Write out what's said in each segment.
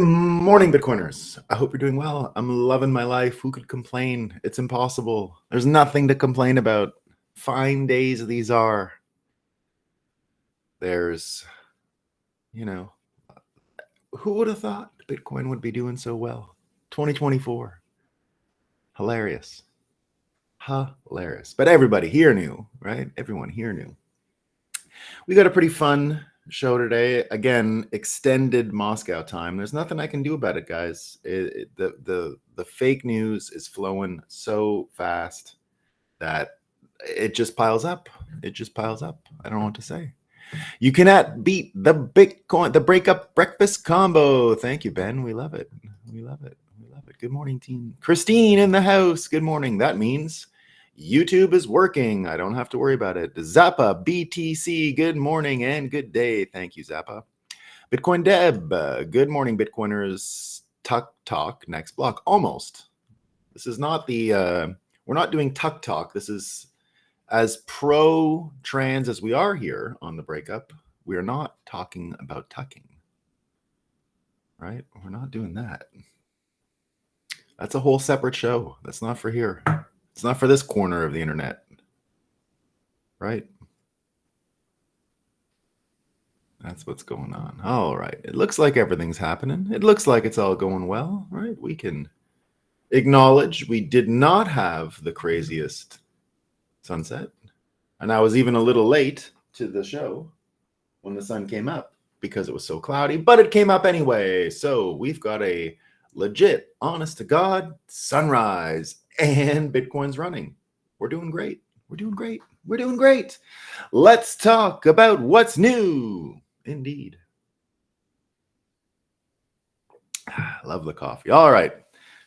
Morning, Bitcoiners. I hope you're doing well. I'm loving my life. Who could complain? It's impossible. There's nothing to complain about. Fine days these are. There's, who would have thought Bitcoin would be doing so well? 2024. Hilarious. Hilarious. But everybody here knew, right? Everyone here knew. We got a pretty fun show today. Again, extended Moscow time. There's nothing I can do about it, guys. The fake news is flowing so fast that it just piles up. It just piles up. I don't know what to say. You cannot beat the Bitcoin, the breakup breakfast combo. Thank you, Ben. We love it. We love it. We love it. Good morning, team. Christine in the house. Good morning. That means YouTube is working. I don't have to worry about it. Zappa BTC, good morning and good day. Thank you, Zappa. Bitcoin Deb, good morning, Bitcoiners. Tuck Talk, next block. Almost. This is not the, we're not doing Tuck Talk. This is as pro-trans as we are here on the breakup. We are not talking about tucking, right? We're not doing that. That's a whole separate show. That's not for here. It's not for this corner of the internet, right? That's what's going on. All right. It looks like everything's happening. It looks like it's all going well, right? We can acknowledge we did not have the craziest sunset. And I was even a little late to the show when the sun came up because it was so cloudy, but it came up anyway. So we've got a legit, honest to God sunrise. And Bitcoin's running. We're doing great. We're doing great. We're doing great. Let's talk about what's new. Indeed. Love the coffee. All right.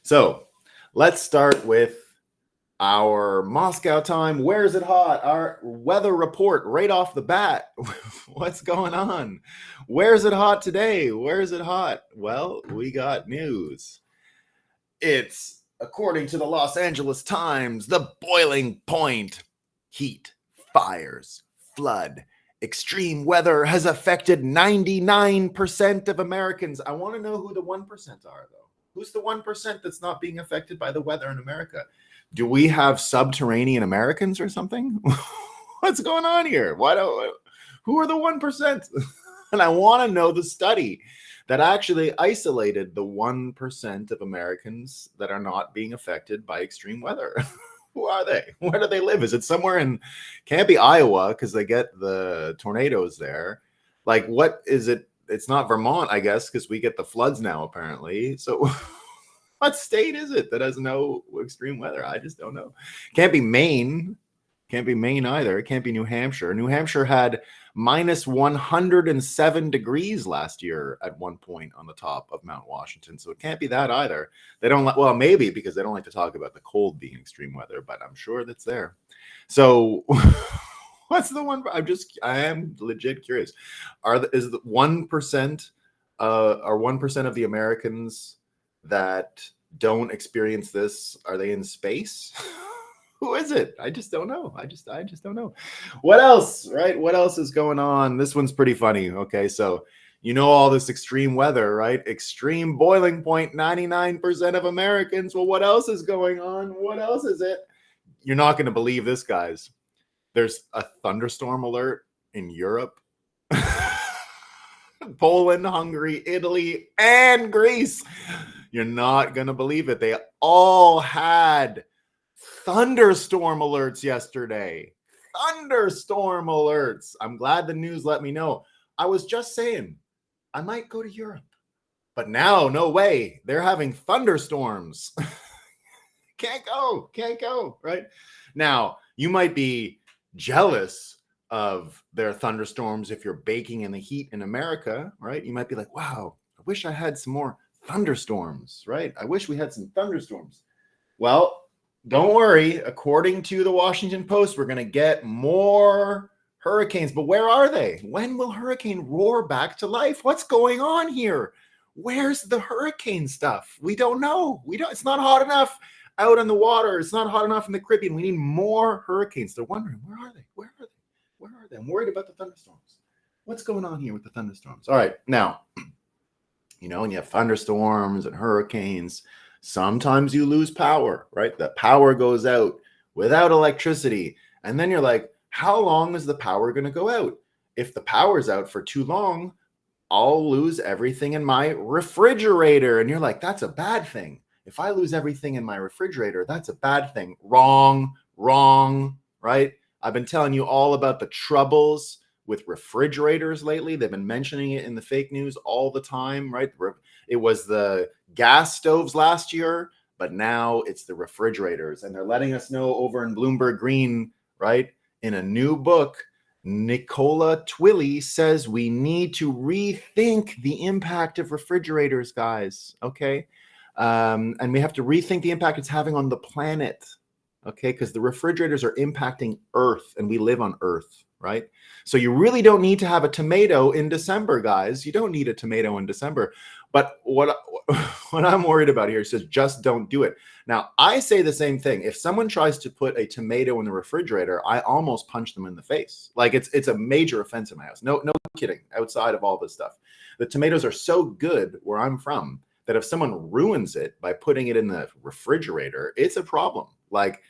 So let's start with our Moscow time. Where's it hot? Our weather report right off the bat. What's going on? Where's it hot today? Where's it hot? Well, we got news. It's, according to the Los Angeles Times, the boiling point. Heat, fires, flood, extreme weather has affected 99% of Americans. I want to know who the 1% are, though. Who's the 1% that's not being affected by the weather in America? Do we have subterranean Americans or something? What's going on here? Who are the 1%? And I want to know the study that actually isolated the 1% of Americans that are not being affected by extreme weather. Who are they? Where do they live? Is it somewhere in, can't be Iowa because they get the tornadoes there. Like, what is it? It's not Vermont, I guess, because we get the floods now, apparently. So what state is it that has no extreme weather? I just don't know. Can't be Maine. Can't be Maine either. It can't be New Hampshire. New Hampshire had minus 107 degrees last year at one point on the top of Mount Washington. So it can't be that either. They don't like, well, maybe because they don't like to talk about the cold being extreme weather, but I'm sure that's there. So what's the one? I am legit curious. Is the 1% are 1% of the Americans that don't experience this, are they in space? Who is it? I just don't know. I just don't know. What else, right? What else is going on? This one's pretty funny. Okay, so you know all this extreme weather, right? Extreme boiling point, 99% of Americans. Well, what else is going on? What else is it? You're not going to believe this, guys. There's a thunderstorm alert in Europe. Poland, Hungary, Italy, and Greece. You're not going to believe it. They all had thunderstorm alerts yesterday. Thunderstorm alerts. I'm glad the news let me know. I was just saying, I might go to Europe. But now, no way. They're having thunderstorms. Can't go, right? Now, you might be jealous of their thunderstorms if you're baking in the heat in America, right? You might be like, wow, I wish I had some more thunderstorms, right? I wish we had some thunderstorms. Well, don't worry. According to the Washington Post, we're going to get more hurricanes. But where are they? When will hurricane roar back to life? What's going on here? Where's the hurricane stuff? We don't know. It's not hot enough out on the water. It's not hot enough in the Caribbean. We need more hurricanes. They're wondering, where are they? Where are they? Where are they? I'm worried about the thunderstorms. What's going on here with the thunderstorms? All right. Now, and you have thunderstorms and hurricanes. Sometimes you lose power, right? The power goes out without electricity. And then you're like, how long is the power going to go out? If the power's out for too long, I'll lose everything in my refrigerator. And you're like, that's a bad thing. If I lose everything in my refrigerator, that's a bad thing. Wrong, right? I've been telling you all about the troubles with refrigerators lately. They've been mentioning it in the fake news all the time, right? It was the gas stoves last year, but now it's the refrigerators. And they're letting us know over in Bloomberg Green, right? In a new book, Nicola Twilley says we need to rethink the impact of refrigerators, guys. Okay. And we have to rethink the impact it's having on the planet. Okay. Because the refrigerators are impacting Earth and we live on Earth, right? So you really don't need to have a tomato in December, guys. You don't need a tomato in December. But what I'm worried about here says just don't do it. Now, I say the same thing. If someone tries to put a tomato in the refrigerator, I almost punch them in the face. Like it's a major offense in my house. No kidding. Outside of all this stuff, the tomatoes are so good where I'm from that if someone ruins it by putting it in the refrigerator, it's a problem. Like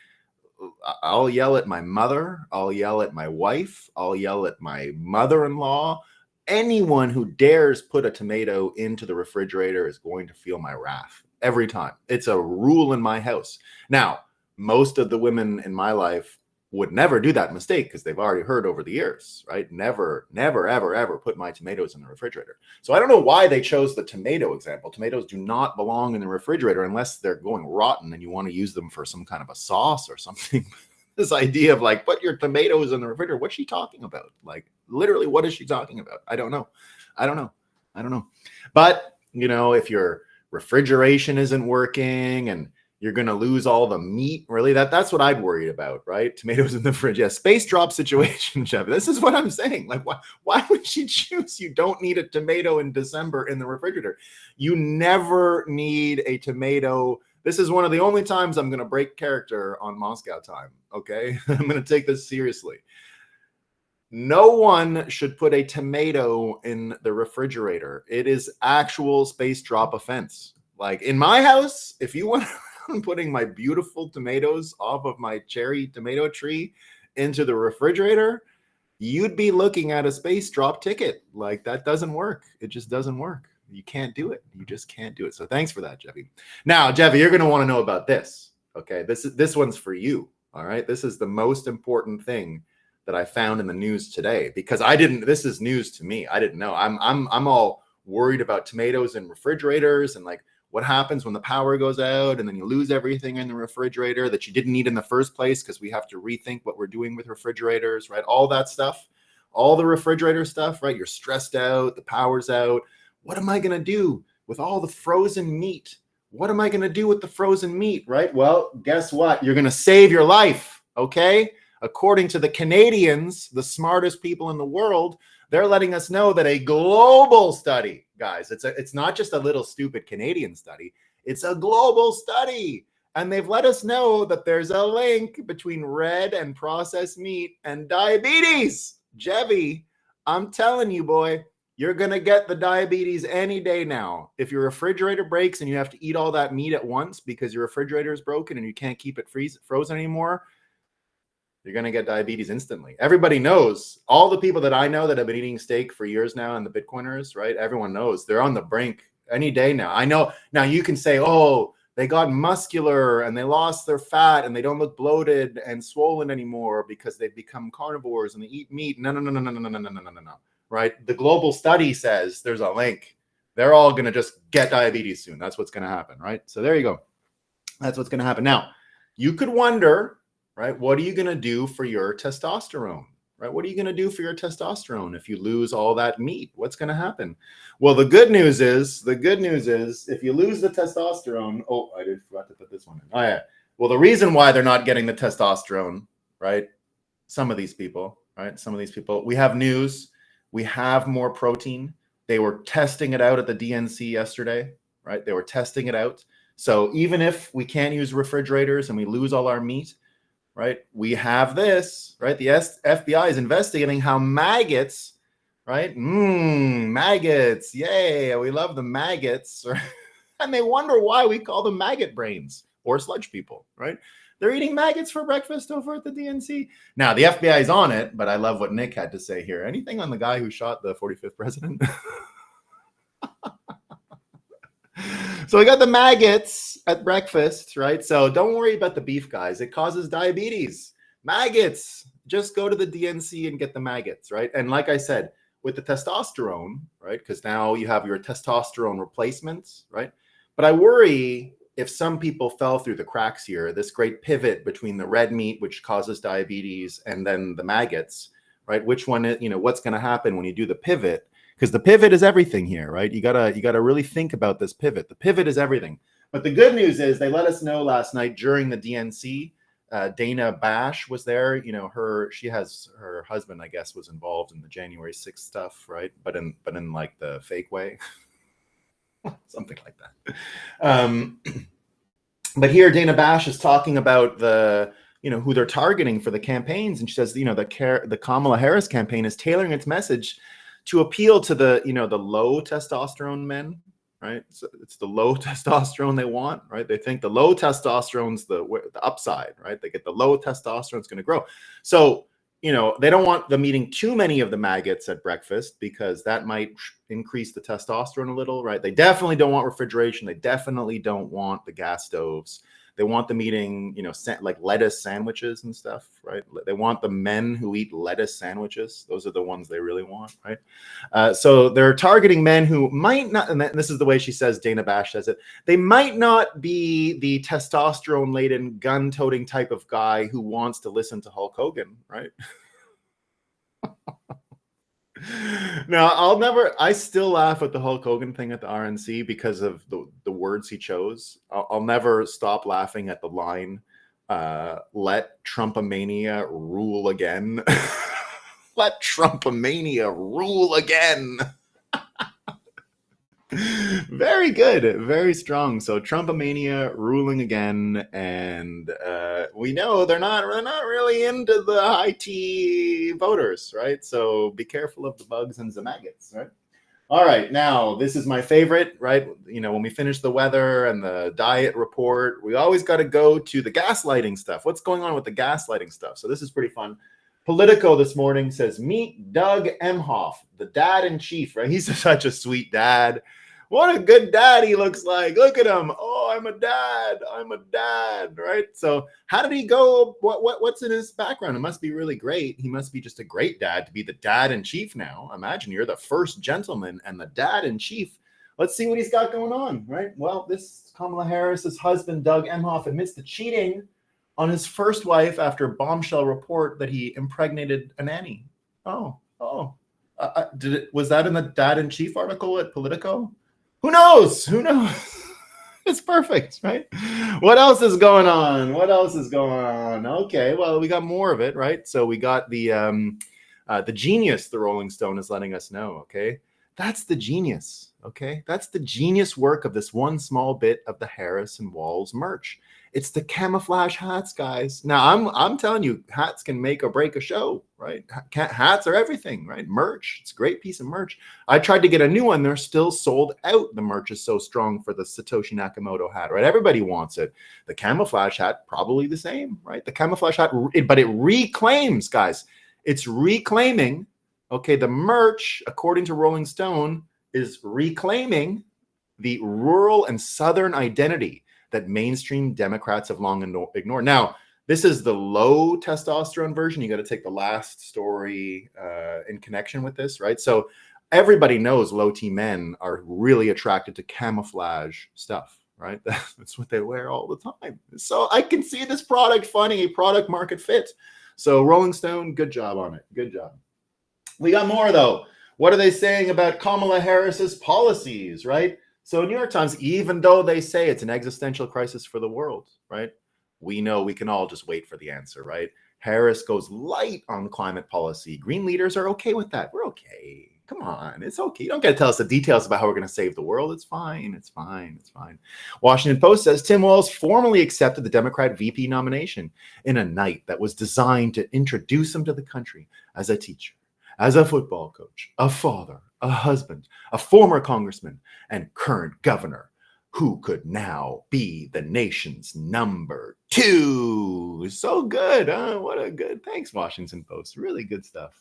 I'll yell at my mother. I'll yell at my wife. I'll yell at my mother-in-law. Anyone who dares put a tomato into the refrigerator is going to feel my wrath every time. It's a rule in my house. Now, most of the women in my life would never do that mistake because they've already heard over the years, right? Never, ever put my tomatoes in the refrigerator. So I don't know why they chose the tomato example. Tomatoes do not belong in the refrigerator unless they're going rotten and you want to use them for some kind of a sauce or something. This idea of like, put your tomatoes in the refrigerator. What's she talking about? Like, literally, what is she talking about? I don't know. But, if your refrigeration isn't working and you're going to lose all the meat, really, that's what I'd worry about, right? Tomatoes in the fridge. Yeah, space drop situation, Jeff. This is what I'm saying. Like, why would she choose? You don't need a tomato in December in the refrigerator. You never need a tomato. This is one of the only times I'm going to break character on Moscow time, okay? I'm going to take this seriously. No one should put a tomato in the refrigerator. It is actual space drop offense. Like in my house, if you want putting my beautiful tomatoes off of my cherry tomato tree into the refrigerator, you'd be looking at a space drop ticket. Like that doesn't work. It just doesn't work. You can't do it. You just can't do it. So thanks for that, Jeffy. Now, Jeffy, you're going to want to know about this. Okay, this one's for you. All right, this is the most important thing that I found in the news today because this is news to me. I didn't know. I'm all worried about tomatoes in refrigerators and like what happens when the power goes out and then you lose everything in the refrigerator that you didn't need in the first place because we have to rethink what we're doing with refrigerators, right? All that stuff, all the refrigerator stuff, right? You're stressed out, the power's out. What am I going to do with all the frozen meat? What am I going to do with the frozen meat, right? Well, guess what? You're going to save your life, okay? According to the Canadians, the smartest people in the world, they're letting us know that a global study, guys, it's not just a little stupid Canadian study, it's a global study. And they've let us know that there's a link between red and processed meat and diabetes. Jeffy, I'm telling you, boy, you're going to get the diabetes any day now. If your refrigerator breaks and you have to eat all that meat at once because your refrigerator is broken and you can't keep it frozen anymore, you're going to get diabetes instantly. Everybody knows, all the people that I know that have been eating steak for years now and the Bitcoiners, right? Everyone knows they're on the brink any day now. I know. Now you can say, oh, they got muscular and they lost their fat and they don't look bloated and swollen anymore because they've become carnivores and they eat meat. No. Right? The global study says there's a link. They're all going to just get diabetes soon. That's what's going to happen, right? So there you go. That's what's going to happen. Now, you could wonder, right? What are you going to do for your testosterone, right? What are you going to do for your testosterone if you lose all that meat? What's going to happen? Well, the good news is if you lose the testosterone, I forgot to put this one in. Oh, yeah. Well, the reason why they're not getting the testosterone, right? Some of these people, we have news. We have more protein. They were testing it out at the DNC yesterday, right? They were testing it out. So even if we can't use refrigerators and we lose all our meat, right? We have this, right? The FBI is investigating how maggots right? Maggots. Yay. We love the maggots. And they wonder why we call them maggot brains or sludge people, right? They're eating maggots for breakfast over at the DNC. Now, the FBI is on it, but I love what Nick had to say here. Anything on the guy who shot the 45th president? So we got the maggots at breakfast, right? So don't worry about the beef, guys. It causes diabetes. Maggots. Just go to the DNC and get the maggots, right? And like I said, with the testosterone, right? Because now you have your testosterone replacements, right? But I worry if some people fell through the cracks here, this great pivot between the red meat, which causes diabetes, and then the maggots, right? Which one, what's going to happen when you do the pivot? Because the pivot is everything here, right? You gotta really think about this pivot. The pivot is everything. But the good news is they let us know last night during the DNC, Dana Bash was there. She has her husband, I guess, was involved in the January 6th stuff, right? But in like the fake way. Something like that. But here Dana Bash is talking about the, who they're targeting for the campaigns. And she says, the Kamala Harris campaign is tailoring its message to appeal to the, the low testosterone men, right? So it's the low testosterone they want, right? They think the low testosterone's the upside, right? They get the low testosterone, it's going to grow. So, they don't want them eating too many of the maggots at breakfast because that might increase the testosterone a little, right? They definitely don't want refrigeration. They definitely don't want the gas stoves. They want them eating, like lettuce sandwiches and stuff, right? They want the men who eat lettuce sandwiches. Those are the ones they really want, right? So they're targeting men who might not, and this is the way she says, Dana Bash says it, they might not be the testosterone-laden, gun-toting type of guy who wants to listen to Hulk Hogan, right? Now, I still laugh at the Hulk Hogan thing at the RNC because of the words he chose. I'll never stop laughing at the line, let Trumpomania rule again. Let Trumpomania rule again. Very good, very strong. So Trumpomania ruling again, and we know they're not really into the high T voters, right? So be careful of the bugs and the maggots, right? All right, now this is my favorite, right? When we finish the weather and the diet report, we always got to go to the gaslighting stuff. What's going on with the gaslighting stuff? So this is pretty fun. Politico this morning says, meet Doug Emhoff, the dad in chief, right? He's such a sweet dad. What a good dad he looks like. Look at him. Oh, I'm a dad, right? So how did he go? What's in his background? It must be really great. He must be just a great dad to be the dad in chief now. Imagine you're the first gentleman and the dad in chief. Let's see what he's got going on, right? Well, this Kamala Harris's husband, Doug Emhoff, admits to cheating on his first wife after a bombshell report that he impregnated a nanny. Was that in the dad in chief article at Politico? Who knows? It's perfect, right? What else is going on? Okay, well, we got more of it, right? So we got the genius, the Rolling Stone is letting us know, okay? That's the genius, okay? That's the genius work of this one small bit of the Harris and Walls merch. It's the camouflage hats, guys. Now, I'm telling you, hats can make or break a show, right? Hats are everything, right? Merch, it's a great piece of merch. I tried to get a new one. They're still sold out. The merch is so strong for the Satoshi Nakamoto hat, right? Everybody wants it. The camouflage hat, probably the same, right? The camouflage hat, but it reclaims, guys. It's reclaiming, okay, the merch, according to Rolling Stone, is reclaiming the rural and southern identity that mainstream Democrats have long ignored. Now, this is the low testosterone version. You got to take the last story in connection with this, right? So everybody knows low T men are really attracted to camouflage stuff, right? That's what they wear all the time. So I can see this product finding a product market fit. So Rolling Stone, good job on it. Good job. We got more, though. What are they saying about Kamala Harris's policies, right? So New York Times, even though they say it's an existential crisis for the world, right? We know we can all just wait for the answer, right? Harris goes light on climate policy. Green leaders are okay with that. We're okay. Come on, it's okay. You don't got to tell us the details about how we're going to save the world. It's fine. It's fine. It's fine. Washington Post says Tim Walz formally accepted the Democrat VP nomination in a night that was designed to introduce him to the country as a teacher, as a football coach, a father, a husband, a former congressman, and current governor, who could now be the nation's number 2. So good. Huh? What a good. Thanks, Washington Post. Really good stuff.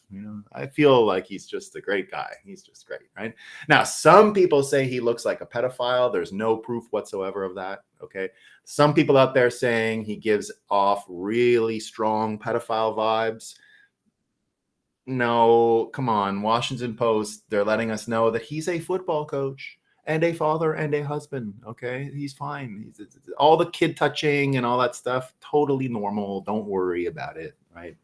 I feel like he's just a great guy. He's just great, right? Now, some people say he looks like a pedophile. There's no proof whatsoever of that. Okay. Some people out there saying he gives off really strong pedophile vibes. No, come on. Washington Post, they're letting us know that he's a football coach and a father and a husband. Okay, he's fine. All the kid touching and all that stuff, totally normal. Don't worry about it, right?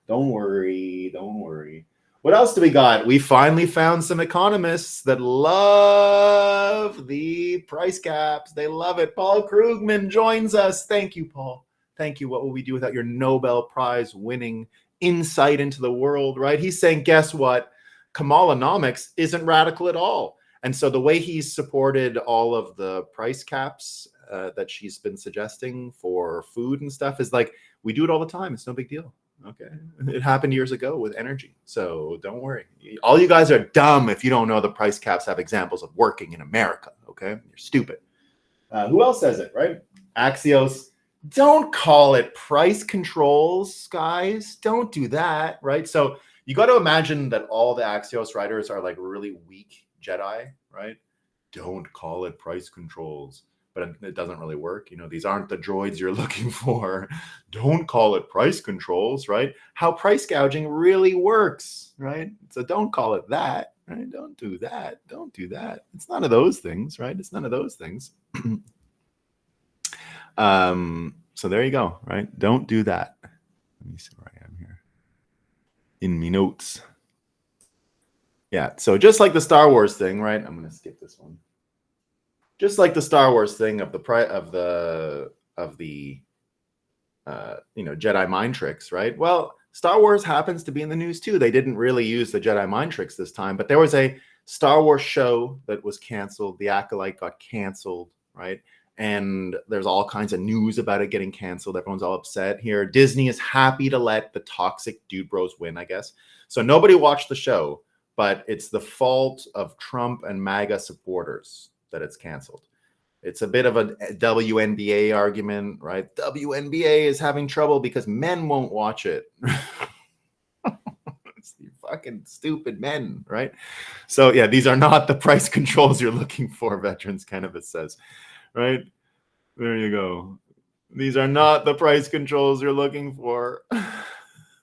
Don't worry. What else do we got? We finally found some economists that love the price caps. They love it. Paul Krugman joins us. Thank you, Paul. Thank you. What will we do without your Nobel Prize winning insight into the world, right? He's saying, guess what? Kamalanomics isn't radical at all. And so the way he's supported all of the price caps that she's been suggesting for food and stuff is like, we do it all the time. It's no big deal. Okay. It happened years ago with energy. So don't worry. All you guys are dumb if you don't know the price caps have examples of working in America. Okay. You're stupid. Who else says it, right? Axios. Don't call it price controls, guys. Don't do that, right? So you got to imagine that all the Axios writers are like really weak Jedi, right? Don't call it price controls, but it doesn't really work. These aren't the droids you're looking for. Don't call it price controls, right? How price gouging really works, right? So don't call it that, right? Don't do that. Don't do that. It's none of those things, right? It's none of those things. So there you go, right? Don't do that. Let me see where I am here. In me notes. Yeah, so just like the Star Wars thing, right? I'm going to skip this one. Just like the Star Wars thing of the Jedi mind tricks, right? Well, Star Wars happens to be in the news too. They didn't really use the Jedi mind tricks this time, but there was a Star Wars show that was canceled. The Acolyte got canceled, right? And there's all kinds of news about it getting canceled. Everyone's all upset here. Disney is happy to let the toxic dude bros win, I guess. So nobody watched the show, but it's the fault of Trump and MAGA supporters that it's canceled. It's a bit of a WNBA argument, right? WNBA is having trouble because men won't watch it. It's the fucking stupid men, right? So yeah, these are not the price controls you're looking for, Veterans Cannabis says. Right? There you go. These are not the price controls you're looking for.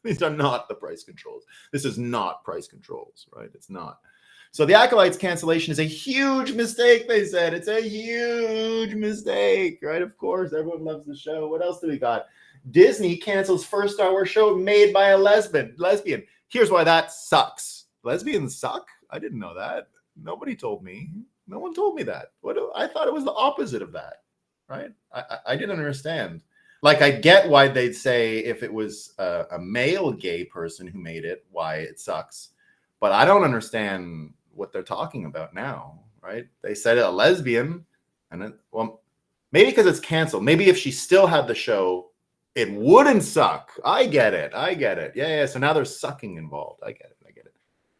These are not the price controls. This is not price controls, right? It's not. So the Acolyte's cancellation is a huge mistake, they said. It's a huge mistake, right? Of course, everyone loves the show. What else do we got? Disney cancels first Star Wars show made by a lesbian. Here's why that sucks. Lesbians suck? I didn't know that. Nobody told me. No one told me that. I thought it was the opposite of that, right? I didn't understand. Like, I get why they'd say if it was a male gay person who made it, why it sucks. But I don't understand what they're talking about now, right? They said a lesbian, and well, maybe because it's canceled. Maybe if she still had the show, it wouldn't suck. I get it. Yeah. So now there's sucking involved. I get it.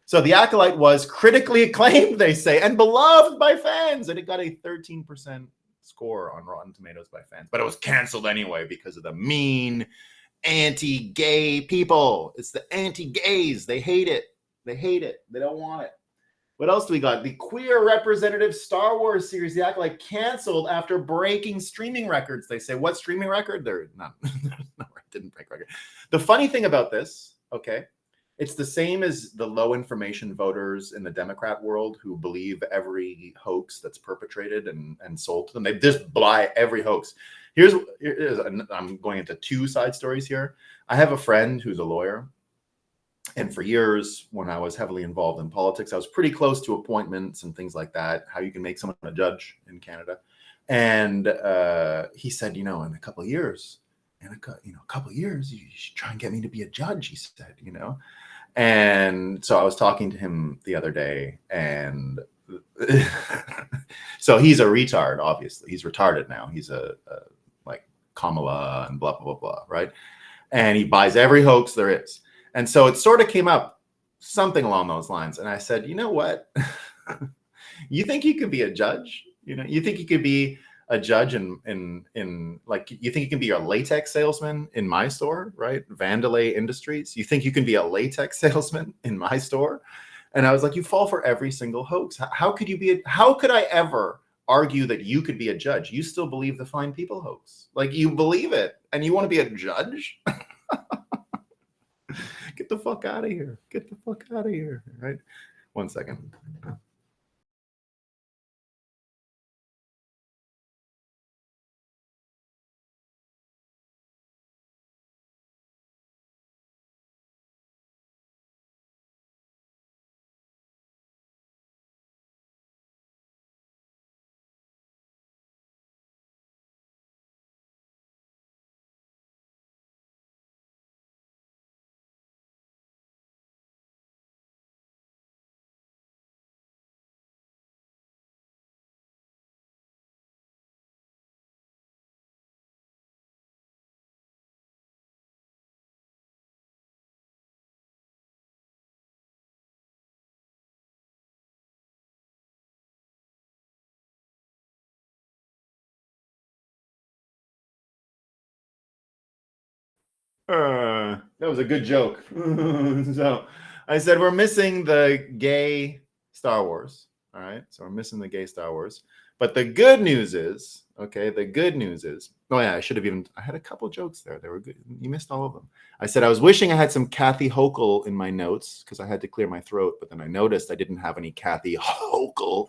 So The Acolyte was critically acclaimed, they say, and beloved by fans. And it got a 13% score on Rotten Tomatoes by fans. But it was canceled anyway because of the mean anti-gay people. It's the anti-gays. They hate it. They don't want it. What else do we got? The queer representative Star Wars series, The Acolyte, canceled after breaking streaming records. They say, what streaming record? They're not. No, it didn't break record. The funny thing about this, okay, it's the same as the low information voters in the Democrat world who believe every hoax that's perpetrated and sold to them. They just buy every hoax. I'm going into 2 side stories here. I have a friend who's a lawyer. And for years, when I was heavily involved in politics, I was pretty close to appointments and things like that, how you can make someone a judge in Canada. And he said, in a couple of years, you should try and get me to be a judge, he said, And so I was talking to him the other day, and so he's a retard, obviously. He's retarded now. He's a like Kamala and blah, blah, blah, blah, right? And he buys every hoax there is. And so it sort of came up something along those lines. And I said, you know what? You think you could be a judge? You think you could be a judge in like, you think you can be a latex salesman in my store, right? Vandalay Industries. You think you can be a latex salesman in my store? And I was like, you fall for every single hoax. How could you be? How could I ever argue that you could be a judge? You still believe the fine people hoax. Like, you believe it, and you want to be a judge? Get the fuck out of here. Get the fuck out of here. Right? 1 second. That was a good joke. So I said, we're missing the gay Star Wars. All right. So we're missing the gay Star Wars. But the good news is, okay, the good news is, oh yeah, I had a couple jokes there. They were good. You missed all of them. I said, I was wishing I had some Kathy Hochul in my notes because I had to clear my throat, but then I noticed I didn't have any Kathy Hochul.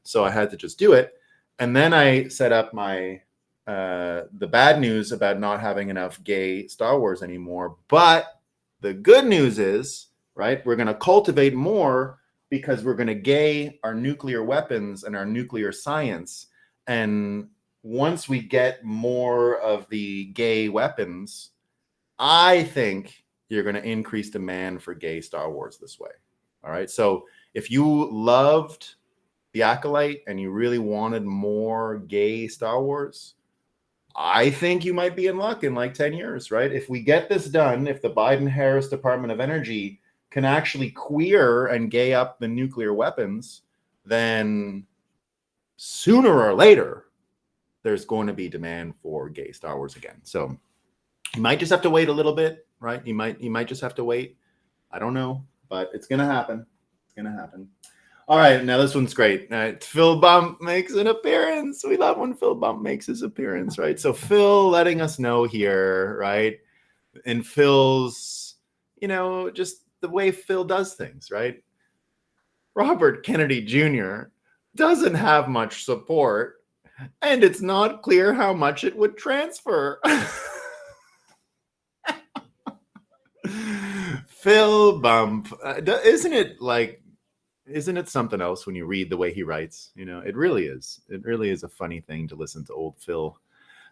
So I had to just do it. And then I set up my the bad news about not having enough gay Star Wars anymore. But the good news is, right, we're going to cultivate more because we're going to gay our nuclear weapons and our nuclear science. And once we get more of the gay weapons, I think you're going to increase demand for gay Star Wars this way. All right. So if you loved The Acolyte and you really wanted more gay Star Wars, I think you might be in luck in like 10 years, right? If we get this done, if the Biden-Harris Department of Energy can actually queer and gay up the nuclear weapons, then sooner or later, there's going to be demand for gay Star Wars again. So you might just have to wait a little bit, right? You might just have to wait. I don't know, but it's going to happen. It's going to happen. All right, now this one's great. Phil Bump makes an appearance. We love when Phil Bump makes his appearance, right? So Phil letting us know here, right? And Phil's, just the way Phil does things, right? Robert Kennedy Jr. doesn't have much support, and it's not clear how much it would transfer. Phil Bump, isn't it something else when you read the way he writes? It really is. It really is a funny thing to listen to old Phil.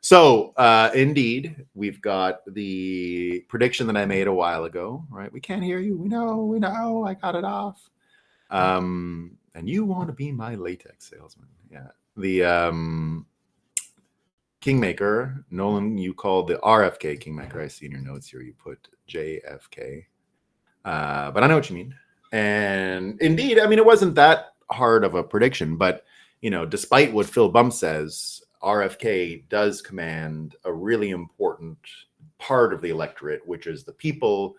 So indeed, we've got the prediction that I made a while ago, right? We can't hear you. We know. I got it off. And you want to be my latex salesman. Yeah. The Kingmaker, Nolan, you called the RFK Kingmaker. I see in your notes here you put JFK. But I know what you mean. And indeed, I mean, it wasn't that hard of a prediction, but, despite what Phil Bump says, RFK does command a really important part of the electorate, which is the people.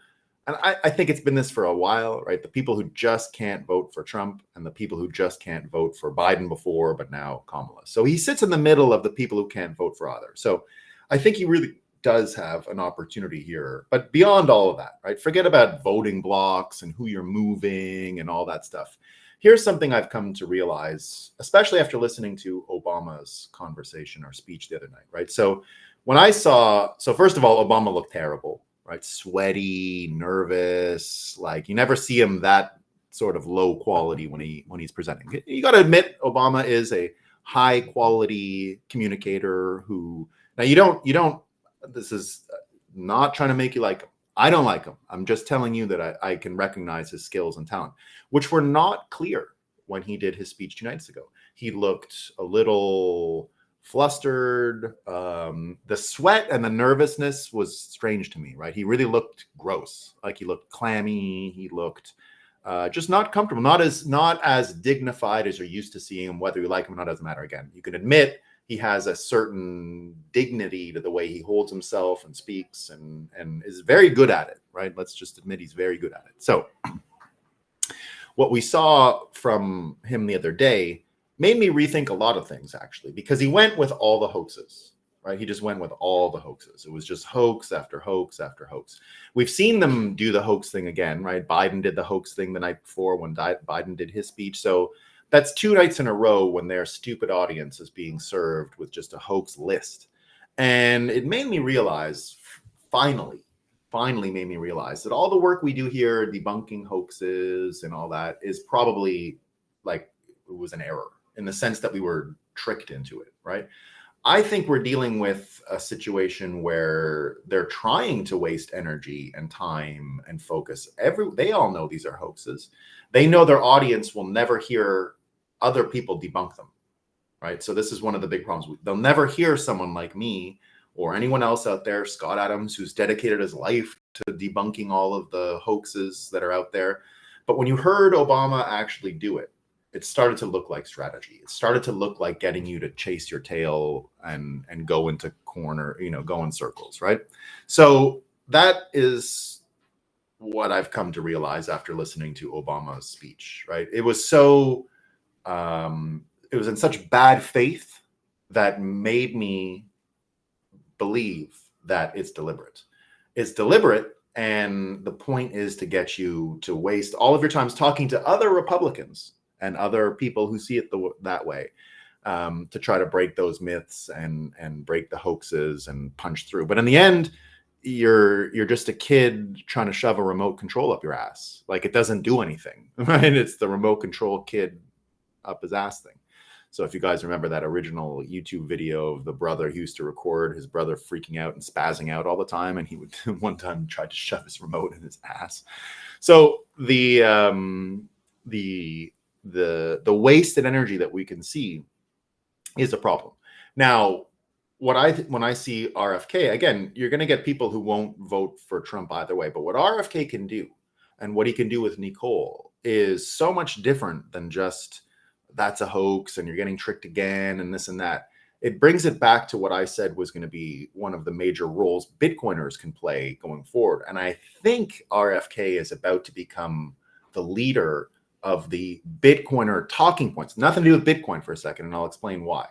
And I think it's been this for a while, right? The people who just can't vote for Trump and the people who just can't vote for Biden before, but now Kamala. So he sits in the middle of the people who can't vote for either. So I think he really does have an opportunity here. But beyond all of that, right? Forget about voting blocks and who you're moving and all that stuff. Here's something I've come to realize, especially after listening to Obama's conversation or speech the other night, right? So first of all, Obama looked terrible, right? Sweaty, nervous, like you never see him that sort of low quality when he's presenting. You got to admit, Obama is a high quality communicator who, now you don't, this is not trying to make you like him. I don't like him. I'm just telling you that I can recognize his skills and talent, which were not clear when he did his speech 2 nights ago. He looked a little flustered. The sweat and the nervousness was strange to me, right? He really looked gross. Like he looked clammy. He looked just not comfortable, not as dignified as you're used to seeing him. Whether you like him or not doesn't matter. Again, you can admit he has a certain dignity to the way he holds himself and speaks, and is very good at it, right? Let's just admit he's very good at it. So what we saw from him the other day made me rethink a lot of things, actually, because he went with all the hoaxes, right? He just went with all the hoaxes. It was just hoax after hoax after hoax. We've seen them do the hoax thing again, right? Biden did the hoax thing the night before when Biden did his speech. So that's 2 nights in a row when their stupid audience is being served with just a hoax list. And it made me realize, finally made me realize that all the work we do here, debunking hoaxes and all that, is probably like it was an error in the sense that we were tricked into it, right? I think we're dealing with a situation where they're trying to waste energy and time and focus. They all know these are hoaxes. They know their audience will never hear other people debunk them, right? So this is one of the big problems. They'll never hear someone like me or anyone else out there, Scott Adams, who's dedicated his life to debunking all of the hoaxes that are out there. But when you heard Obama actually do it, it started to look like strategy. It started to look like getting you to chase your tail and go into corner, go in circles, right? So that is what I've come to realize after listening to Obama's speech, right? It was so, it was in such bad faith that made me believe that it's deliberate. It's deliberate, and the point is to get you to waste all of your time talking to other Republicans and other people who see it that way, to try to break those myths and break the hoaxes and punch through. But in the end, you're just a kid trying to shove a remote control up your ass. Like, it doesn't do anything, right? It's the remote control kid up his ass thing. So if you guys remember that original YouTube video of the brother who used to record his brother freaking out and spazzing out all the time, and he would one time try to shove his remote in his ass. So the wasted energy that we can see is a problem. Now, when I see RFK, again, you're going to get people who won't vote for Trump either way. But what RFK can do, and what he can do with Nicole, is so much different than just that's a hoax and you're getting tricked again and this and that. It brings it back to what I said was going to be one of the major roles Bitcoiners can play going forward. And I think RFK is about to become the leader of the Bitcoiner talking points. Nothing to do with Bitcoin for a second, and I'll explain why.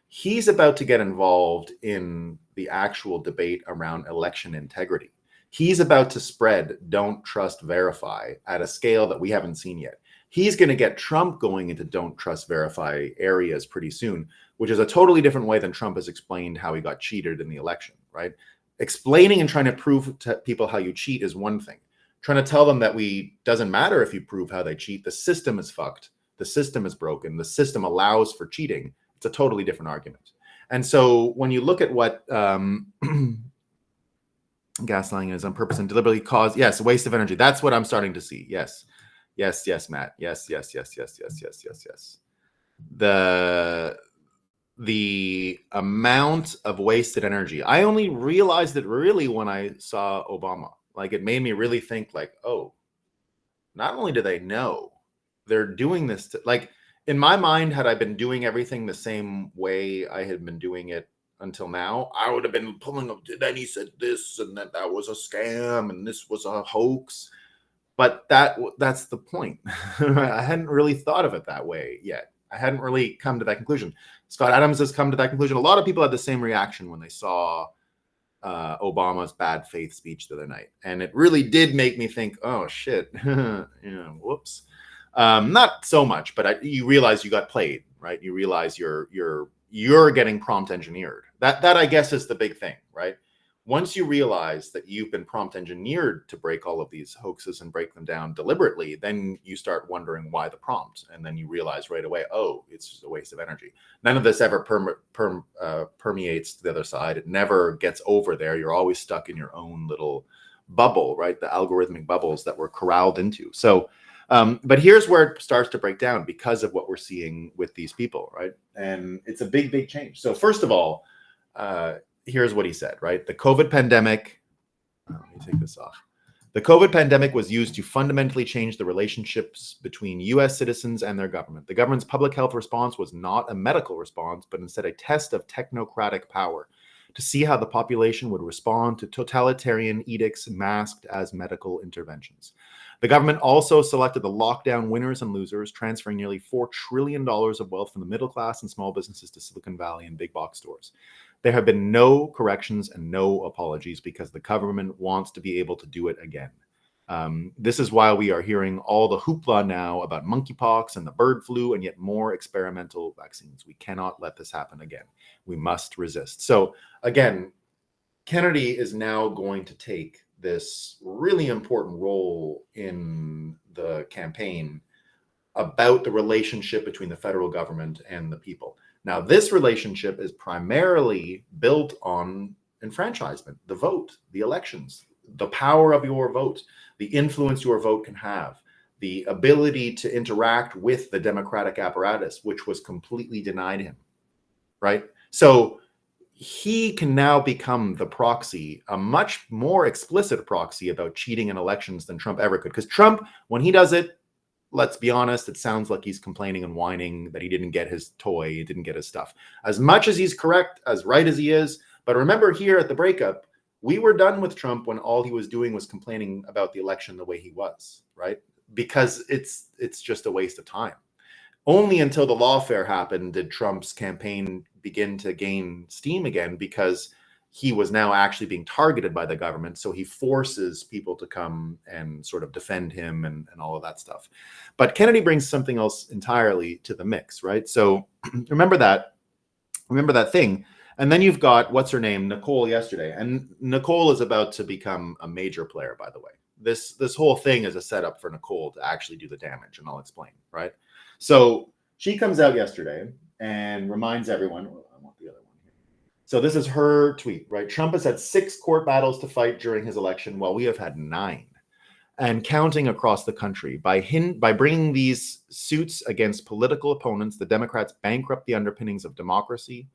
He's about to get involved in the actual debate around election integrity. He's about to spread don't trust, verify at a scale that we haven't seen yet. He's going to get Trump going into don't trust, verify areas pretty soon, which is a totally different way than Trump has explained how he got cheated in the election, right? Explaining and trying to prove to people how you cheat is one thing. Trying to tell them that doesn't matter if you prove how they cheat. The system is fucked. The system is broken. The system allows for cheating. It's a totally different argument. And so when you look at what gaslighting is on purpose and deliberately cause, yes, waste of energy. That's what I'm starting to see. Yes, Matt. Yes. The amount of wasted energy. I only realized it really when I saw Obama. Like, it made me really think like, oh, not only do they know, they're doing this to, like, in my mind, had I been doing everything the same way I had been doing it until now, I would have been pulling up. Then he said this, and that was a scam, and this was a hoax. But that's the point. I hadn't really thought of it that way yet. I hadn't really come to that conclusion. Scott Adams has come to that conclusion. A lot of people had the same reaction when they saw Obama's bad faith speech the other night, and it really did make me think, oh shit, whoops. Not so much, but you realize you got played, right? You realize you're getting prompt engineered. That I guess is the big thing, right? Once you realize that you've been prompt engineered to break all of these hoaxes and break them down deliberately, then you start wondering why the prompt, and then you realize right away, oh, it's just a waste of energy. None of this ever permeates to the other side. It never gets over there. You're always stuck in your own little bubble, right? The algorithmic bubbles that we're corralled into. So, but here's where it starts to break down because of what we're seeing with these people, right? And it's a big change. So first of all, here's what he said, right? The COVID pandemic, let me take this off. The COVID pandemic was used to fundamentally change the relationships between US citizens and their government. The government's public health response was not a medical response, but instead a test of technocratic power to see how the population would respond to totalitarian edicts masked as medical interventions. The government also selected the lockdown winners and losers, transferring nearly $4 trillion of wealth from the middle class and small businesses to Silicon Valley and big box stores. There have been no corrections and no apologies because the government wants to be able to do it again. This is why we are hearing all the hoopla now about monkeypox and the bird flu and yet more experimental vaccines. We cannot let this happen again. We must resist. So again, Kennedy is now going to take this really important role in the campaign about the relationship between the federal government and the people. Now, this relationship is primarily built on enfranchisement, the vote, the elections, the power of your vote, the influence your vote can have, the ability to interact with the democratic apparatus, which was completely denied him, right? So he can now become the proxy, a much more explicit proxy about cheating in elections than Trump ever could. Because Trump, when he does it, let's be honest, it sounds like he's complaining and whining that he didn't get his toy, he didn't get his stuff. As much as he's correct, as right as he is, but remember here at the breakup, we were done with Trump when all he was doing was complaining about the election the way he was, right? Because it's just a waste of time. Only until the lawfare happened did Trump's campaign begin to gain steam again, because he was now actually being targeted by the government. So he forces people to come and sort of defend him and all of that stuff. But Kennedy brings something else entirely to the mix, right? So remember that thing. And then you've got, what's her name, Nicole yesterday. And Nicole is about to become a major player, by the way. This whole thing is a setup for Nicole to actually do the damage, and I'll explain, right? So she comes out yesterday and reminds everyone, I want the other one. So this is her tweet, right? Trump has had 6 court battles to fight during his election, while we have had 9, and counting across the country. By bringing these suits against political opponents, the Democrats bankrupt the underpinnings of democracy.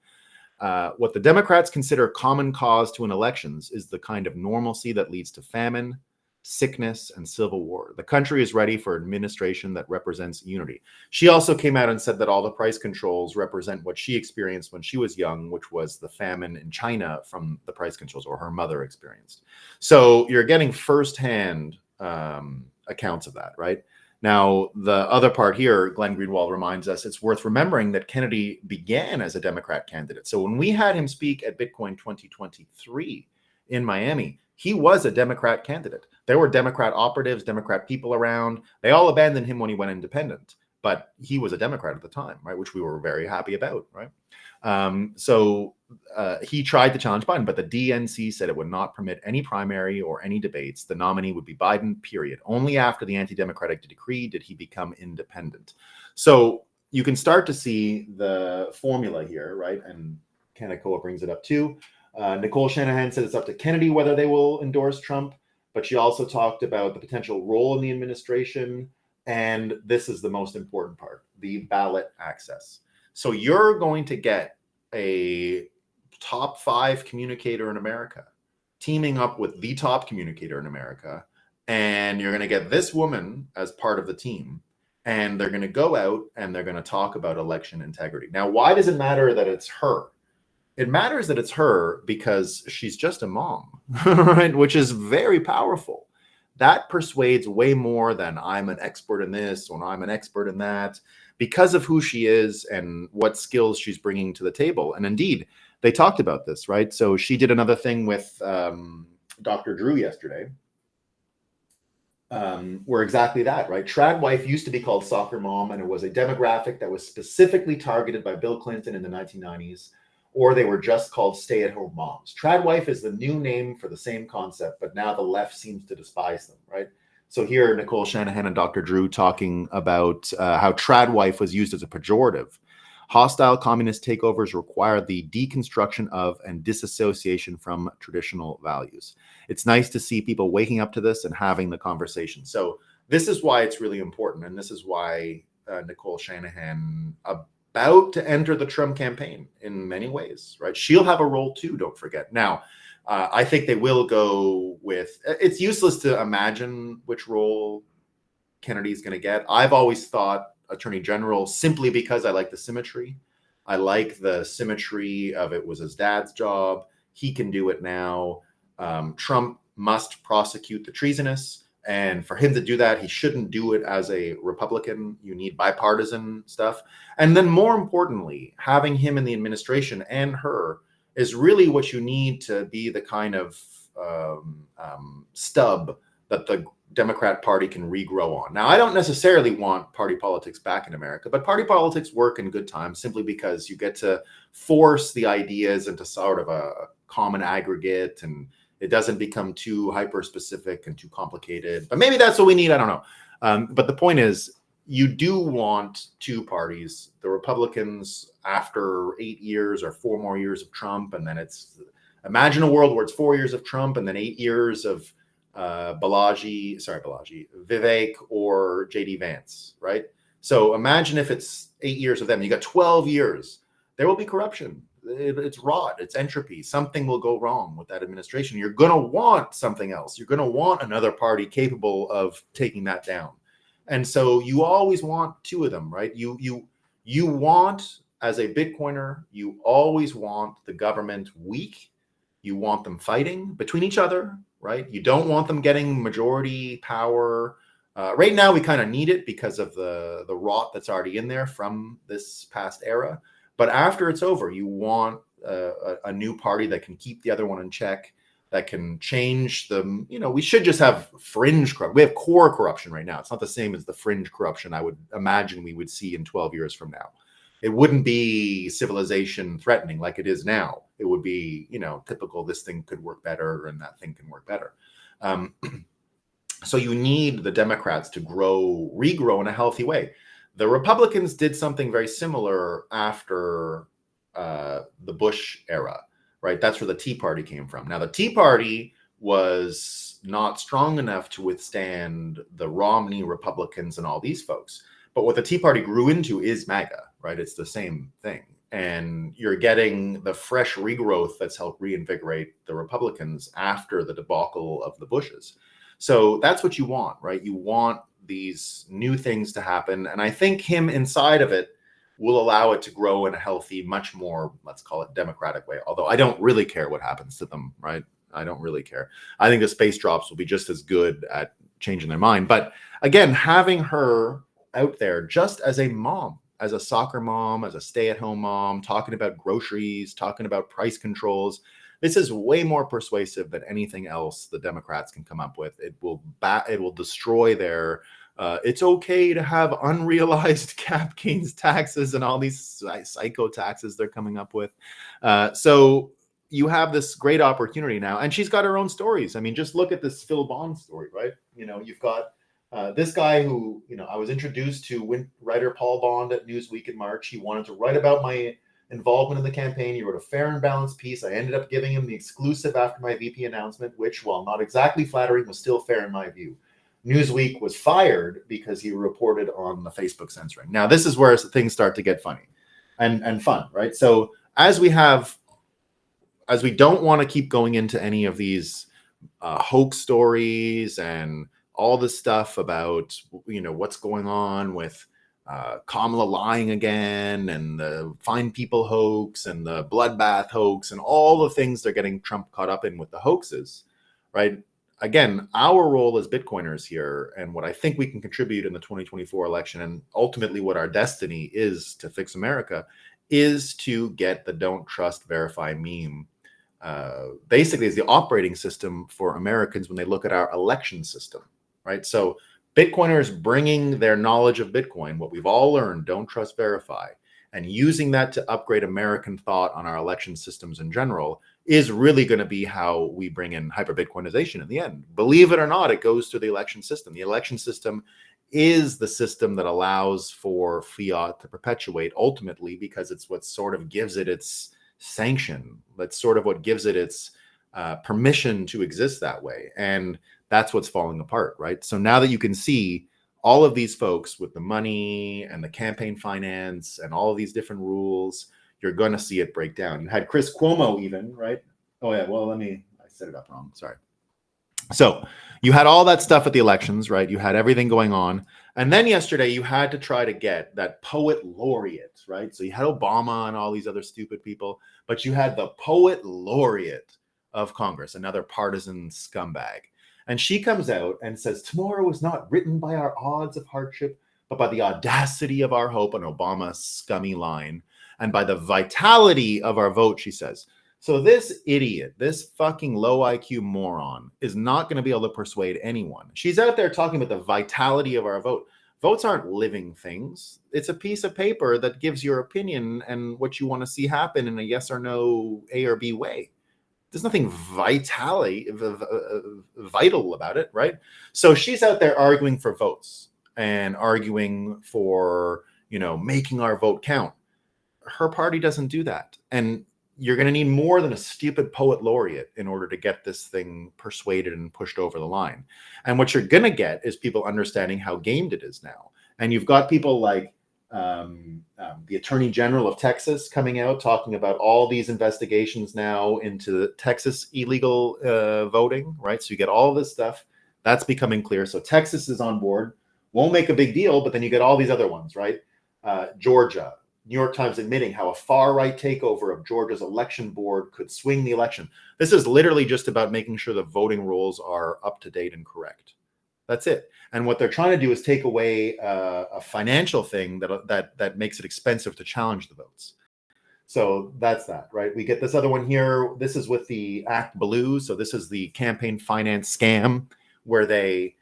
What the Democrats consider common cause to an elections is the kind of normalcy that leads to famine, sickness, and civil war. The country is ready for administration that represents unity. She also came out and said that all the price controls represent what she experienced when she was young, which was the famine in China from the price controls, or her mother experienced. So you're getting firsthand accounts of that, right? Now, the other part here, Glenn Greenwald reminds us, it's worth remembering that Kennedy began as a Democrat candidate. So when we had him speak at Bitcoin 2023 in Miami, he was a Democrat candidate. There were Democrat operatives, Democrat people around. They all abandoned him when he went independent, but he was a Democrat at the time, right? Which we were very happy about, right? So he tried to challenge Biden, but the DNC said it would not permit any primary or any debates. The nominee would be Biden, period. Only after the anti-democratic decree did he become independent. So you can start to see the formula here, right? And Kanakoa brings it up too. Nicole Shanahan said it's up to Kennedy whether they will endorse Trump, but she also talked about the potential role in the administration. And this is the most important part, the ballot access. So you're going to get a top 5 communicator in America teaming up with the top communicator in America. And you're going to get this woman as part of the team. And they're going to go out and they're going to talk about election integrity. Now, why does it matter that it's her? It matters that it's her because she's just a mom, right? Which is very powerful. That persuades way more than I'm an expert in this or I'm an expert in that, because of who she is and what skills she's bringing to the table. And indeed, they talked about this, right? So she did another thing with Dr. Drew yesterday, where exactly that, right? Tradwife used to be called soccer mom, and it was a demographic that was specifically targeted by Bill Clinton in the 1990s. Or they were just called stay-at-home moms. Tradwife is the new name for the same concept, but now the left seems to despise them, right? So here, Nicole Shanahan and Dr. Drew talking about how Tradwife was used as a pejorative. Hostile communist takeovers require the deconstruction of and disassociation from traditional values. It's nice to see people waking up to this and having the conversation. So this is why it's really important, and this is why Nicole Shanahan about to enter the Trump campaign in many ways, right? She'll have a role too, don't forget. Now, I think they will go with, it's useless to imagine which role Kennedy's going to get. I've always thought Attorney General simply because I like the symmetry. I like the symmetry of it was his dad's job. He can do it now. Trump must prosecute the treasonous. And for him to do that, he shouldn't do it as a Republican. You need bipartisan stuff. And then more importantly, having him in the administration and her is really what you need to be the kind of stub that the Democrat Party can regrow on. Now, I don't necessarily want party politics back in America, but party politics work in good times simply because you get to force the ideas into sort of a common aggregate, and it doesn't become too hyper-specific and too complicated. But maybe that's what we need. I don't know. But the point is, you do want two parties. The Republicans, after 8 years or 4 more years of Trump, and then it's, imagine a world where it's 4 years of Trump and then 8 years of Vivek or JD Vance, right? So imagine if it's 8 years of them, you got 12 years. There will be corruption. It's rot, it's entropy. Something will go wrong with that administration. You're going to want something else. You're going to want another party capable of taking that down. And so you always want two of them, right? You want, as a Bitcoiner, you always want the government weak. You want them fighting between each other, right? You don't want them getting majority power. Right now, we kind of need it because of the rot that's already in there from this past era. But after it's over, you want a new party that can keep the other one in check, that can change them. You know, we should just have fringe corruption. We have core corruption right now. It's not the same as the fringe corruption I would imagine we would see in 12 years from now. It wouldn't be civilization threatening like it is now. It would be, you know, typical, this thing could work better and that thing can work better. So you need the Democrats to regrow in a healthy way. The Republicans did something very similar after the Bush era, right? That's where the Tea Party came from. Now, the Tea Party was not strong enough to withstand the Romney Republicans and all these folks. But what the Tea Party grew into is MAGA, right? It's the same thing. And you're getting the fresh regrowth that's helped reinvigorate the Republicans after the debacle of the Bushes. So that's what you want, right? You want these new things to happen. And I think him inside of it will allow it to grow in a healthy, much more, let's call it, democratic way. Although I don't really care what happens to them, right? I don't really care. I think the space drops will be just as good at changing their mind. But again, having her out there just as a mom, as a soccer mom, as a stay-at-home mom, talking about groceries, talking about price controls, this is way more persuasive than anything else the Democrats can come up with. It will destroy their it's okay to have unrealized cap gains taxes and all these psycho taxes they're coming up with. So you have this great opportunity now, and she's got her own stories. I mean, just look at this Phil Bond story, right? You know, you've got this guy who, you know, I was introduced to writer Paul Bond at Newsweek in March. He wanted to write about my involvement in the campaign. He wrote a fair and balanced piece. I ended up giving him the exclusive after my VP announcement, which, while not exactly flattering, was still fair in my view. Newsweek was fired because he reported on the Facebook censoring. Now, this is where things start to get funny and fun, right? So as we don't want to keep going into any of these hoax stories and all this stuff about, you know, what's going on with Kamala lying again and the Fine People hoax and the bloodbath hoax and all the things they're getting Trump caught up in with the hoaxes, right? Again, our role as Bitcoiners here, and what I think we can contribute in the 2024 election, and ultimately what our destiny is to fix America, is to get the don't trust, verify meme. Basically, is the operating system for Americans when they look at our election system, right? So Bitcoiners bringing their knowledge of Bitcoin, what we've all learned, don't trust, verify, and using that to upgrade American thought on our election systems in general is really going to be how we bring in hyper-Bitcoinization in the end. Believe it or not, it goes through the election system. The election system is the system that allows for fiat to perpetuate ultimately, because it's what sort of gives it its sanction. That's sort of what gives it its permission to exist that way. And that's what's falling apart, right? So now that you can see all of these folks with the money and the campaign finance and all of these different rules, you're going to see it break down. You had Chris Cuomo even, right? Oh yeah, well, I set it up wrong. Sorry. So you had all that stuff at the elections, right? You had everything going on. And then yesterday you had to try to get that poet laureate, right? So you had Obama and all these other stupid people, but you had the poet laureate of Congress, another partisan scumbag. And she comes out and says, tomorrow is not written by our odds of hardship, but by the audacity of our hope, an Obama scummy line, and by the vitality of our vote, she says. So this idiot, this fucking low IQ moron is not going to be able to persuade anyone. She's out there talking about the vitality of our vote. Votes aren't living things. It's a piece of paper that gives your opinion and what you want to see happen in a yes or no, A or B way. There's nothing vital about it, right? So she's out there arguing for votes and arguing for, making our vote count. Her party doesn't do that. And you're going to need more than a stupid poet laureate in order to get this thing persuaded and pushed over the line. And what you're going to get is people understanding how gamed it is now. And you've got people like the Attorney General of Texas coming out talking about all these investigations now into Texas illegal voting, right? So you get all this stuff that's becoming clear. So Texas is on board, won't make a big deal, but then you get all these other ones, right? Georgia, New York Times admitting how a far-right takeover of Georgia's election board could swing the election. This is literally just about making sure the voting rules are up to date and correct. That's it. And what they're trying to do is take away a financial thing that makes it expensive to challenge the votes. So that's that, right? We get this other one here. This is with the Act Blue. So this is the campaign finance scam where they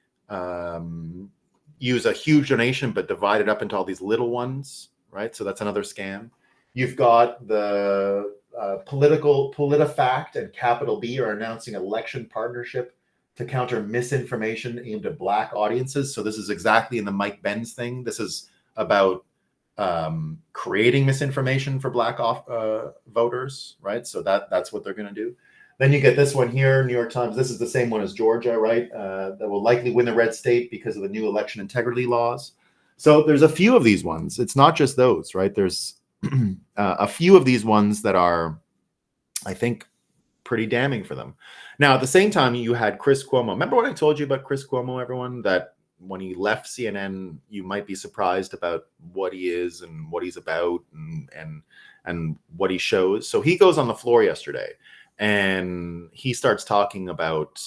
use a huge donation but divide it up into all these little ones. Right, so that's another scam. You've got the PolitiFact and Capital B are announcing election partnership to counter misinformation aimed at Black audiences. So this is exactly in the Mike Benz thing. This is about creating misinformation for Black voters, right? So that's what they're going to do. Then you get this one here, New York Times. This is the same one as Georgia, right? That will likely win the red state because of the new election integrity laws. So there's a few of these ones. It's not just those, right? There's a few of these ones that are, I think, pretty damning for them. Now, at the same time, you had Chris Cuomo. Remember what I told you about Chris Cuomo, everyone? That when he left CNN, you might be surprised about what he is and what he's about and what he shows. So he goes on the floor yesterday and he starts talking about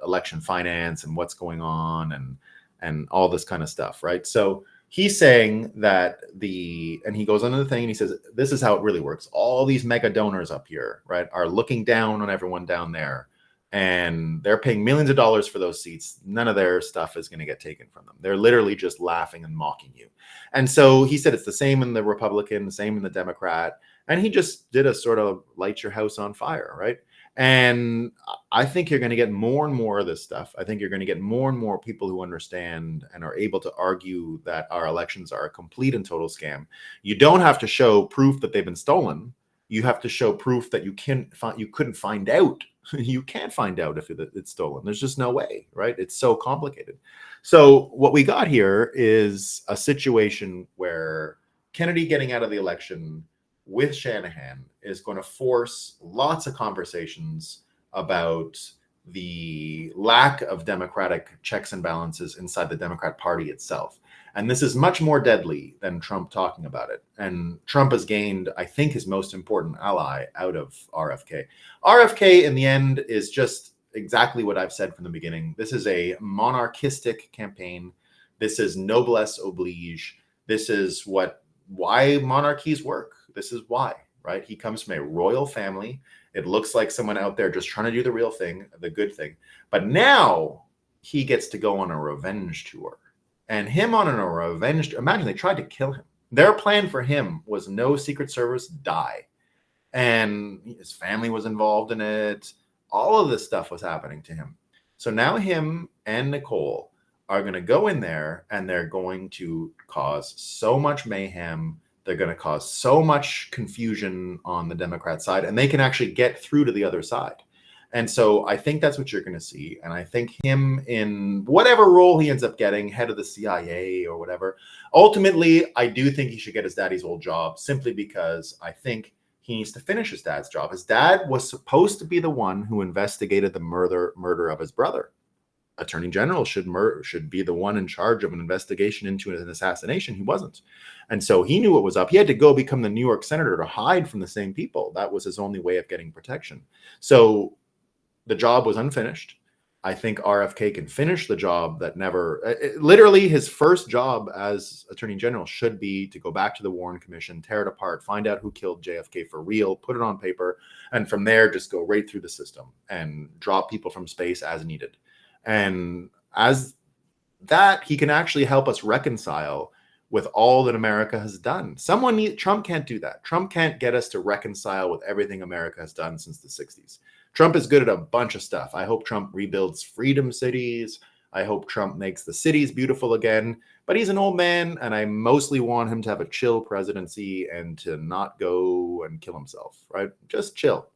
election finance and what's going on and all this kind of stuff, right? So he's saying that and he goes on to the thing and he says, this is how it really works. All these mega donors up here, right, are looking down on everyone down there and they're paying millions of dollars for those seats. None of their stuff is going to get taken from them. They're literally just laughing and mocking you. And so he said it's the same in the Republican, the same in the Democrat. And he just did a sort of light your house on fire, right? And I think you're going to get more and more of this stuff. I think you're going to get more and more people who understand and are able to argue that our elections are a complete and total scam. You don't have to show proof that they've been stolen. You have to show proof that you couldn't find out. You can't find out if it's stolen. There's just no way, right? It's so complicated. So what we got here is a situation where Kennedy getting out of the election with Shanahan is going to force lots of conversations about the lack of democratic checks and balances inside the Democrat Party itself. And this is much more deadly than Trump talking about it. And Trump has gained, I think, his most important ally out of RFK. RFK, in the end, is just exactly what I've said from the beginning. This is a monarchistic campaign. This is noblesse oblige. This is why monarchies work. This is why, right? He comes from a royal family. It looks like someone out there just trying to do the real thing, the good thing. But now he gets to go on a revenge tour. And him on a revenge, imagine they tried to kill him. Their plan for him was no Secret Service, die. And his family was involved in it. All of this stuff was happening to him. So now him and Nicole are going to go in there and they're going to cause so much mayhem. They're going to cause so much confusion on the Democrat side, and they can actually get through to the other side. And so I think that's what you're going to see. And I think him in whatever role he ends up getting, head of the CIA or whatever, ultimately, I do think he should get his daddy's old job simply because I think he needs to finish his dad's job. His dad was supposed to be the one who investigated the murder of his brother. Attorney General should be the one in charge of an investigation into an assassination. He wasn't. And so he knew what was up. He had to go become the New York senator to hide from the same people. That was his only way of getting protection. So the job was unfinished. I think RFK can finish the job that never, literally his first job as Attorney General should be to go back to the Warren Commission, tear it apart, find out who killed JFK for real, put it on paper, and from there just go right through the system and drop people from space as needed. And as that, he can actually help us reconcile with all that America has done. Trump can't do that. Trump can't get us to reconcile with everything America has done since the 60s. Trump is good at a bunch of stuff. I hope Trump rebuilds freedom cities. I hope Trump makes the cities beautiful again. But he's an old man, and I mostly want him to have a chill presidency and to not go and kill himself, right? Just chill.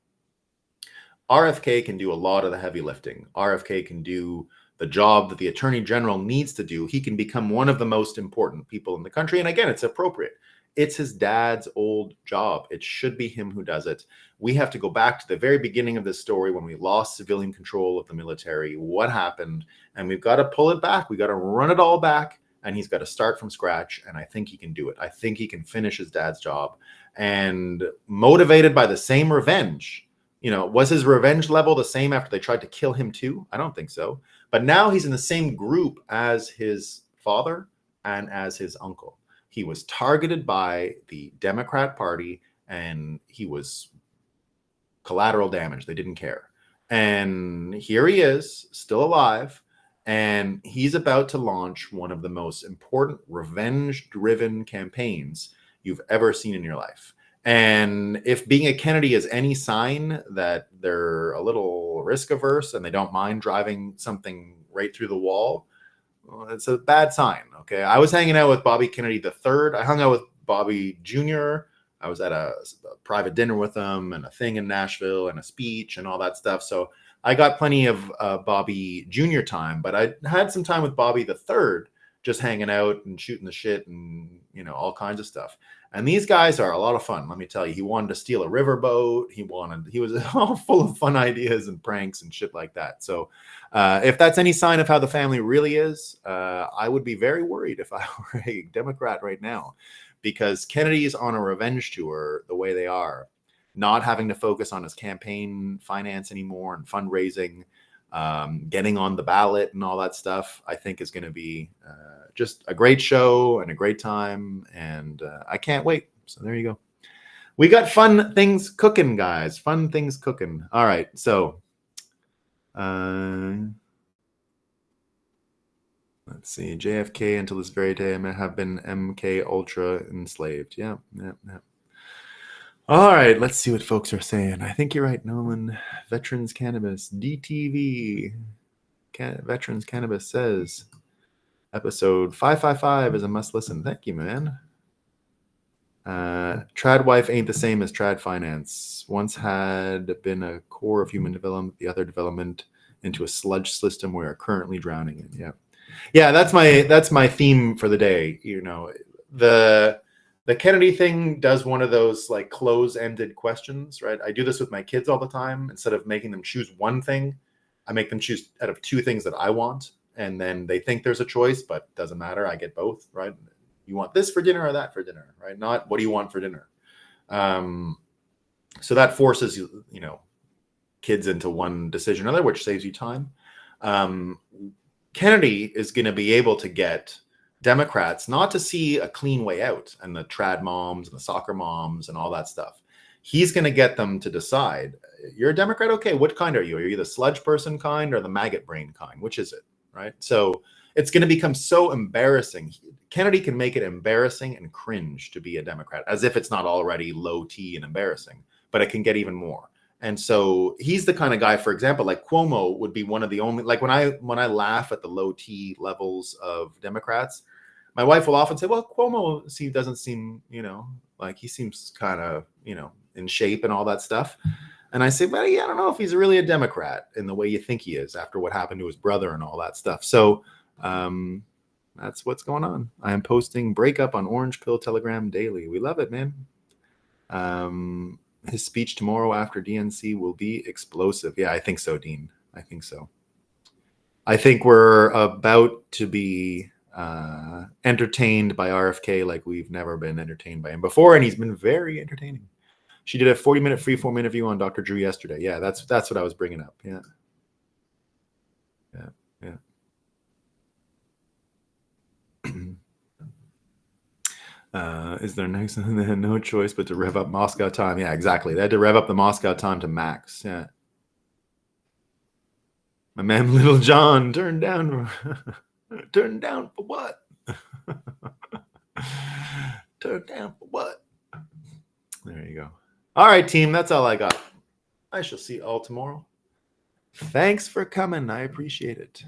RFK can do a lot of the heavy lifting. RFK can do the job that the Attorney General needs to do. He can become one of the most important people in the country. And again, it's appropriate. It's his dad's old job. It should be him who does it. We have to go back to the very beginning of this story when we lost civilian control of the military. What happened? And we've got to pull it back. We got to run it all back. And he's got to start from scratch. And I think he can do it. I think he can finish his dad's job. And motivated by the same revenge. Was his revenge level the same after they tried to kill him too? I don't think so. But now he's in the same group as his father and as his uncle. He was targeted by the Democrat Party, and he was collateral damage. They didn't care. And here he is, still alive, and he's about to launch one of the most important revenge-driven campaigns you've ever seen in your life. And if being a Kennedy is any sign that they're a little risk averse and they don't mind driving something right through the wall, well, it's a bad sign. Okay. I was hanging out with Bobby Kennedy III. I hung out with Bobby Jr. I was at a private dinner with him and a thing in Nashville and a speech and all that stuff. So I got plenty of Bobby Jr. time, but I had some time with Bobby III, just hanging out and shooting the shit and, all kinds of stuff. And these guys are a lot of fun. Let me tell you, he wanted to steal a riverboat. He was all full of fun ideas and pranks and shit like that. So if that's any sign of how the family really is, I would be very worried if I were a Democrat right now, because Kennedy's on a revenge tour the way they are, not having to focus on his campaign finance anymore and fundraising, getting on the ballot and all that stuff, I think is going to be just a great show and a great time. And I can't wait. So there you go. We got fun things cooking, guys. Fun things cooking. All right. So let's see. JFK until this very day may have been MK Ultra enslaved. Yeah. All right. Let's see what folks are saying. I think you're right, Nolan. Veterans Cannabis. DTV. Veterans Cannabis says episode 555 is a must listen. Thank you, man. Tradwife ain't the same as trad finance. Once had been a core of human development, the other development into a sludge system we are currently drowning in. Yeah, that's my theme for the day. The Kennedy thing does one of those like close-ended questions, right? I do this with my kids all the time. Instead of making them choose one thing, I make them choose out of two things that I want. And then they think there's a choice, but doesn't matter. I get both, right? You want this for dinner or that for dinner, right? Not what do you want for dinner? So that forces kids into one decision or another, which saves you time. Kennedy is going to be able to get Democrats not to see a clean way out, and the trad moms and the soccer moms and all that stuff. He's going to get them to decide, you're a Democrat? Okay, what kind are you? Are you the sludge person kind or the maggot brain kind? Which is it, right? So it's going to become so embarrassing. Kennedy can make it embarrassing and cringe to be a Democrat, as if it's not already low T and embarrassing, but it can get even more. And so he's the kind of guy, for example, like Cuomo would be one of the only, like when I laugh at the low T levels of Democrats, my wife will often say, well, Cuomo doesn't seem, like he seems kind of, in shape and all that stuff. And I say, well, yeah, I don't know if he's really a Democrat in the way you think he is after what happened to his brother and all that stuff. So that's what's going on. I am posting Breakup on Orange Pill Telegram daily. We love it, man. His speech tomorrow after DNC will be explosive. Yeah, I think so, Dean. I think so. I think we're about to be entertained by RFK like we've never been entertained by him before, and he's been very entertaining. She did a 40-minute freeform interview on Dr. Drew yesterday. Yeah, that's what I was bringing up. Yeah. Is there next? They had no choice but to rev up Moscow time. Yeah, exactly. They had to rev up the Moscow time to max. Yeah. My man, Little John, turned down. Turned down for what? Turned down for what? There you go. All right, team. That's all I got. I shall see you all tomorrow. Thanks for coming. I appreciate it.